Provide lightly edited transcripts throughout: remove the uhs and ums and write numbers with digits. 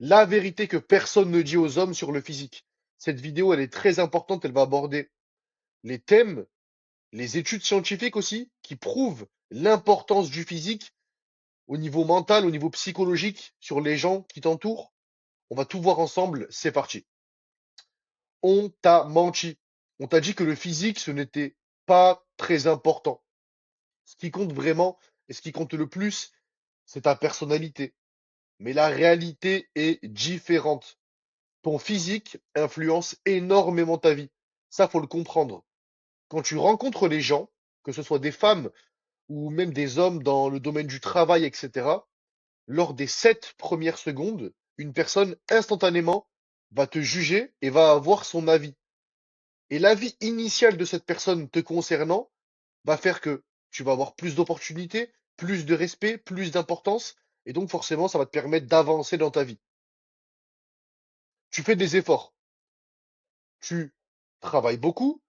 la vérité que personne ne dit aux hommes sur le physique. Cette vidéo, elle est très importante, elle va aborder les thèmes, les études scientifiques aussi, qui prouvent l'importance du physique au niveau mental, au niveau psychologique, sur les gens qui t'entourent. On va tout voir ensemble, c'est parti. On t'a menti. On t'a dit que le physique, ce n'était pas très important. Ce qui compte vraiment et ce qui compte le plus, c'est ta personnalité. Mais la réalité est différente. Ton physique influence énormément ta vie. Ça, faut le comprendre. Quand tu rencontres les gens, que ce soit des femmes ou même des hommes dans le domaine du travail, etc., lors des 7 premières secondes, une personne instantanément va te juger et va avoir son avis. Et l'avis initial de cette personne te concernant va faire que tu vas avoir plus d'opportunités, plus de respect, plus d'importance, et donc forcément, ça va te permettre d'avancer dans ta vie. Tu fais des efforts, tu travailles beaucoup,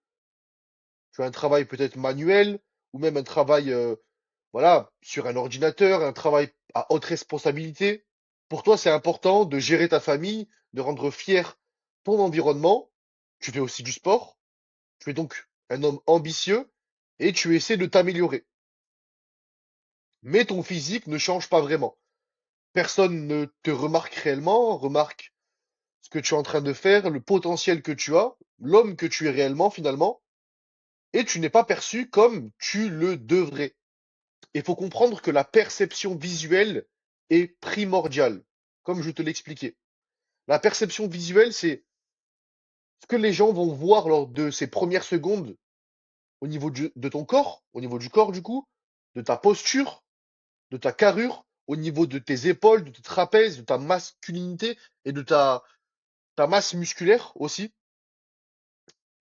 tu as un travail peut-être manuel, ou même un travail voilà, sur un ordinateur, un travail à haute responsabilité. Pour toi, c'est important de gérer ta famille, de rendre fier ton environnement. Tu fais aussi du sport. Tu es donc un homme ambitieux et tu essaies de t'améliorer. Mais ton physique ne change pas vraiment. Personne ne te remarque réellement, remarque ce que tu es en train de faire, le potentiel que tu as, l'homme que tu es réellement finalement, et tu n'es pas perçu comme tu le devrais. Il faut comprendre que la perception visuelle est primordiale, comme je te l'expliquais. La perception visuelle, c'est ce que les gens vont voir lors de ces premières secondes au niveau de ton corps, au niveau du corps du coup, de ta posture, de ta carrure, au niveau de tes épaules, de tes trapèzes, de ta masculinité et de ta masse musculaire aussi.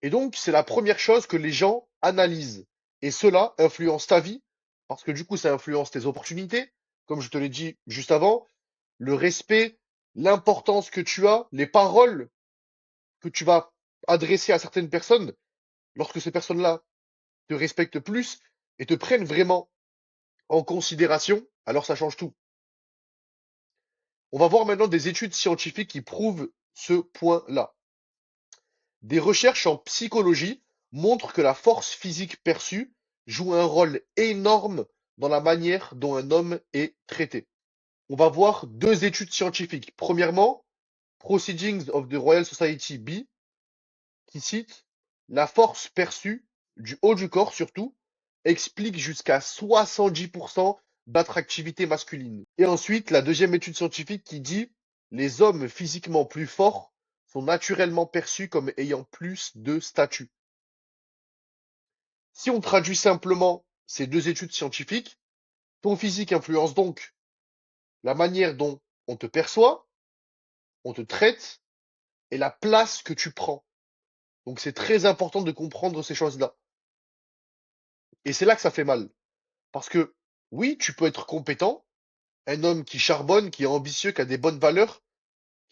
Et donc, c'est la première chose que les gens analysent. Et cela influence ta vie, parce que du coup, ça influence tes opportunités, comme je te l'ai dit juste avant, le respect, l'importance que tu as, les paroles que tu vas adresser à certaines personnes, lorsque ces personnes-là te respectent plus et te prennent vraiment en considération, alors ça change tout. On va voir maintenant des études scientifiques qui prouvent ce point-là. Des recherches en psychologie montrent que la force physique perçue joue un rôle énorme dans la manière dont un homme est traité. On va voir deux études scientifiques. Premièrement, Proceedings of the Royal Society B, qui cite la force perçue du haut du corps surtout explique jusqu'à 70% d'attractivité masculine. Et ensuite, la deuxième étude scientifique qui dit les hommes physiquement plus forts sont naturellement perçus comme ayant plus de statut. Si on traduit simplement ces deux études scientifiques, ton physique influence donc la manière dont on te perçoit, on te traite et la place que tu prends. Donc c'est très important de comprendre ces choses-là. Et c'est là que ça fait mal. Parce que oui, tu peux être compétent, un homme qui charbonne, qui est ambitieux, qui a des bonnes valeurs,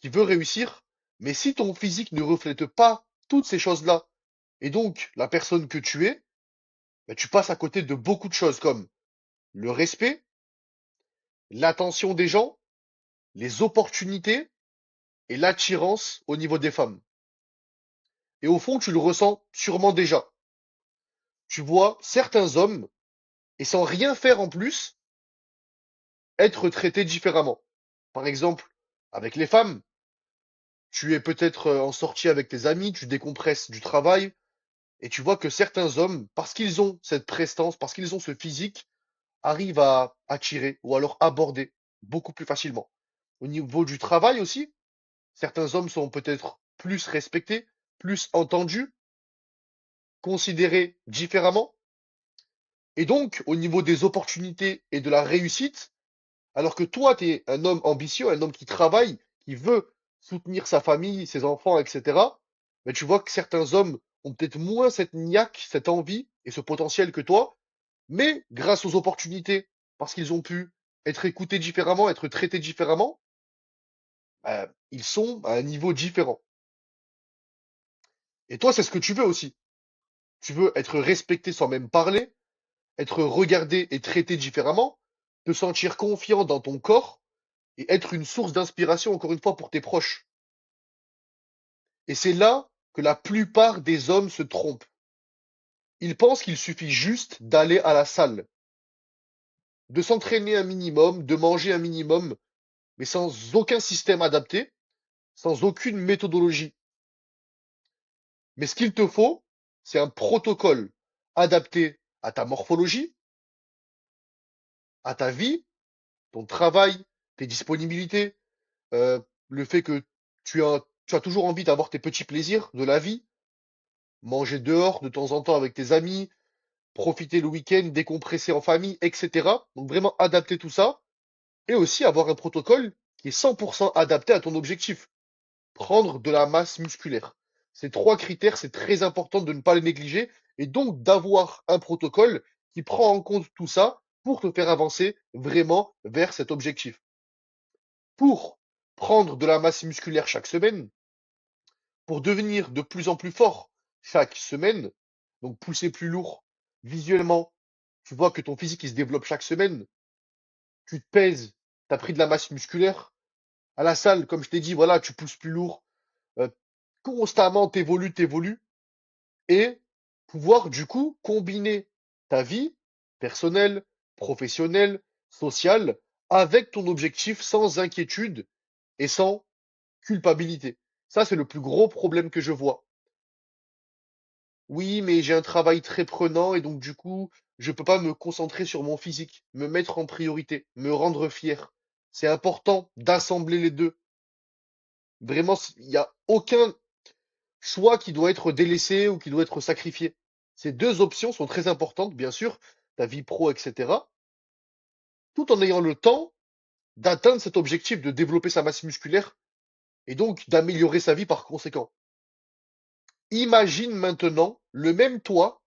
qui veut réussir, mais si ton physique ne reflète pas toutes ces choses-là, et donc la personne que tu es, ben, tu passes à côté de beaucoup de choses comme le respect, l'attention des gens, les opportunités et l'attirance au niveau des femmes. Et au fond, tu le ressens sûrement déjà. Tu vois certains hommes, et sans rien faire en plus, être traités différemment. Par exemple, avec les femmes, tu es peut-être en sortie avec tes amis, tu décompresses du travail, et tu vois que certains hommes, parce qu'ils ont cette prestance, parce qu'ils ont ce physique, arrivent à attirer ou alors aborder beaucoup plus facilement. Au niveau du travail aussi, certains hommes sont peut-être plus respectés, plus entendus, considérés différemment. Et donc, au niveau des opportunités et de la réussite, alors que toi, tu es un homme ambitieux, un homme qui travaille, qui veut soutenir sa famille, ses enfants, etc., mais tu vois que certains hommes ont peut-être moins cette niaque, cette envie et ce potentiel que toi, mais grâce aux opportunités, parce qu'ils ont pu être écoutés différemment, être traités différemment, ils sont à un niveau différent. Et toi, c'est ce que tu veux aussi. Tu veux être respecté sans même parler, être regardé et traité différemment, te sentir confiant dans ton corps, et être une source d'inspiration, encore une fois, pour tes proches. Et c'est là que la plupart des hommes se trompent. Ils pensent qu'il suffit juste d'aller à la salle, de s'entraîner un minimum, de manger un minimum, mais sans aucun système adapté, sans aucune méthodologie. Mais ce qu'il te faut, c'est un protocole adapté à ta morphologie, à ta vie, ton travail, tes disponibilités, euh, le fait que tu as toujours envie d'avoir tes petits plaisirs de la vie, manger dehors de temps en temps avec tes amis, profiter le week-end, décompresser en famille, etc. Donc vraiment adapter tout ça et aussi avoir un protocole qui est 100% adapté à ton objectif. Prendre de la masse musculaire. Ces trois critères, c'est très important de ne pas les négliger et donc d'avoir un protocole qui prend en compte tout ça pour te faire avancer vraiment vers cet objectif. Pour prendre de la masse musculaire chaque semaine, pour devenir de plus en plus fort chaque semaine, donc pousser plus lourd visuellement, tu vois que ton physique il se développe chaque semaine, tu te pèses, tu as pris de la masse musculaire, à la salle, comme je t'ai dit, voilà, tu pousses plus lourd, euh, constamment t'évolues, et pouvoir du coup combiner ta vie personnelle, professionnelle, sociale, avec ton objectif sans inquiétude et sans culpabilité. Ça, c'est le plus gros problème que je vois. Oui, mais j'ai un travail très prenant et donc du coup, je peux pas me concentrer sur mon physique, me mettre en priorité, me rendre fier. C'est important d'assembler les deux. Vraiment, il n'y a aucun choix qui doit être délaissé ou qui doit être sacrifié. Ces deux options sont très importantes, bien sûr, ta vie pro, etc., tout en ayant le temps d'atteindre cet objectif de développer sa masse musculaire et donc d'améliorer sa vie par conséquent. Imagine maintenant le même toi,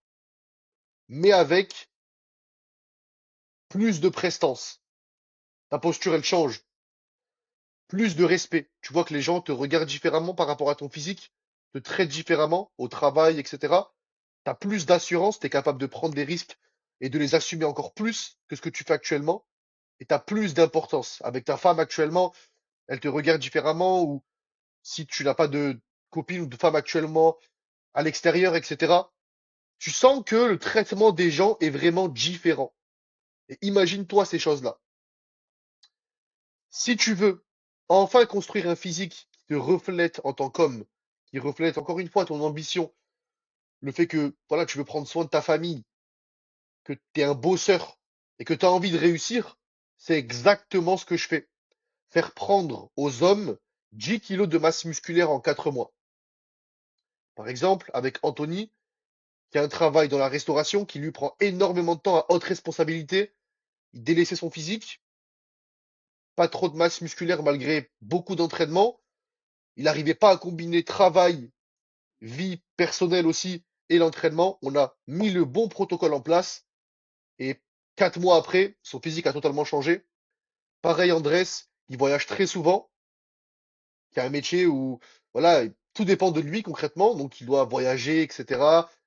mais avec plus de prestance. Ta posture, elle change. Plus de respect. Tu vois que les gens te regardent différemment par rapport à ton physique, te traitent différemment au travail, etc. Tu as plus d'assurance, tu es capable de prendre des risques et de les assumer encore plus que ce que tu fais actuellement. Et tu as plus d'importance. Avec ta femme actuellement, elle te regarde différemment, ou si tu n'as pas de copine ou de femme actuellement à l'extérieur, etc. Tu sens que le traitement des gens est vraiment différent. Et imagine-toi ces choses-là. Si tu veux enfin construire un physique qui te reflète en tant qu'homme, qui reflète encore une fois ton ambition, le fait que voilà, tu veux prendre soin de ta famille, que tu es un bosseur et que tu as envie de réussir, c'est exactement ce que je fais. Faire prendre aux hommes 10 kilos de masse musculaire en 4 mois. Par exemple, avec Anthony, qui a un travail dans la restauration qui lui prend énormément de temps à haute responsabilité, il délaissait son physique, pas trop de masse musculaire malgré beaucoup d'entraînement, il n'arrivait pas à combiner travail, vie personnelle aussi et l'entraînement. On a mis le bon protocole en place et 4 mois après, son physique a totalement changé. Pareil, Andrés, il voyage très souvent, qui a un métier où, voilà, tout dépend de lui concrètement, donc il doit voyager, etc.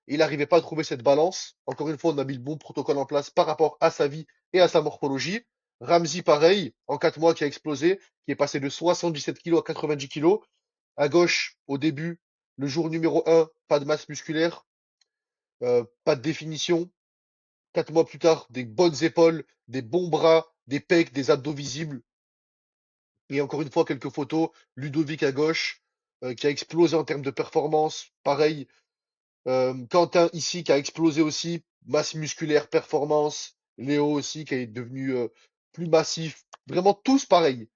Il n'arrivait pas à trouver cette balance. Encore une fois, on a mis le bon protocole en place par rapport à sa vie et à sa morphologie. Ramsey, pareil, en 4 mois, qui a explosé, qui est passé de 77 kilos à 90 kilos. À gauche, au début, le jour numéro 1, pas de masse musculaire, pas de définition. 4 mois plus tard, des bonnes épaules, des bons bras, des pecs, des abdos visibles. Et encore une fois, quelques photos. Ludovic à gauche, qui a explosé en termes de performance. Pareil, Quentin ici, qui a explosé aussi. Masse musculaire, performance. Léo aussi, qui est devenu plus massif. Vraiment tous pareils.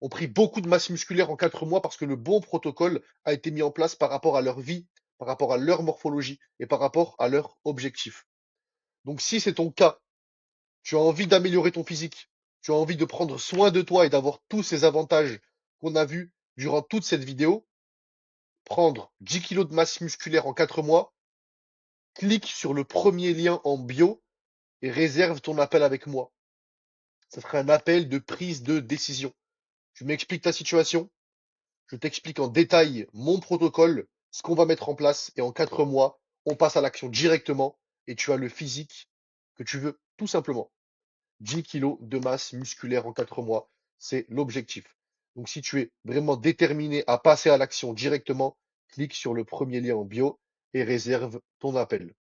Ont pris beaucoup de masse musculaire en 4 mois parce que le bon protocole a été mis en place par rapport à leur vie, par rapport à leur morphologie et par rapport à leur objectif. Donc si c'est ton cas, tu as envie d'améliorer ton physique, tu as envie de prendre soin de toi et d'avoir tous ces avantages qu'on a vus durant toute cette vidéo, prendre 10 kilos de masse musculaire en 4 mois, clique sur le premier lien en bio et réserve ton appel avec moi. Ça sera un appel de prise de décision. Tu m'expliques ta situation, je t'explique en détail mon protocole, ce qu'on va mettre en place et en 4 mois, on passe à l'action directement et tu as le physique que tu veux tout simplement. 10 kilos de masse musculaire en 4 mois. c'est l'objectif. Donc, si tu es vraiment déterminé à passer à l'action directement, clique sur le premier lien en bio et réserve ton appel.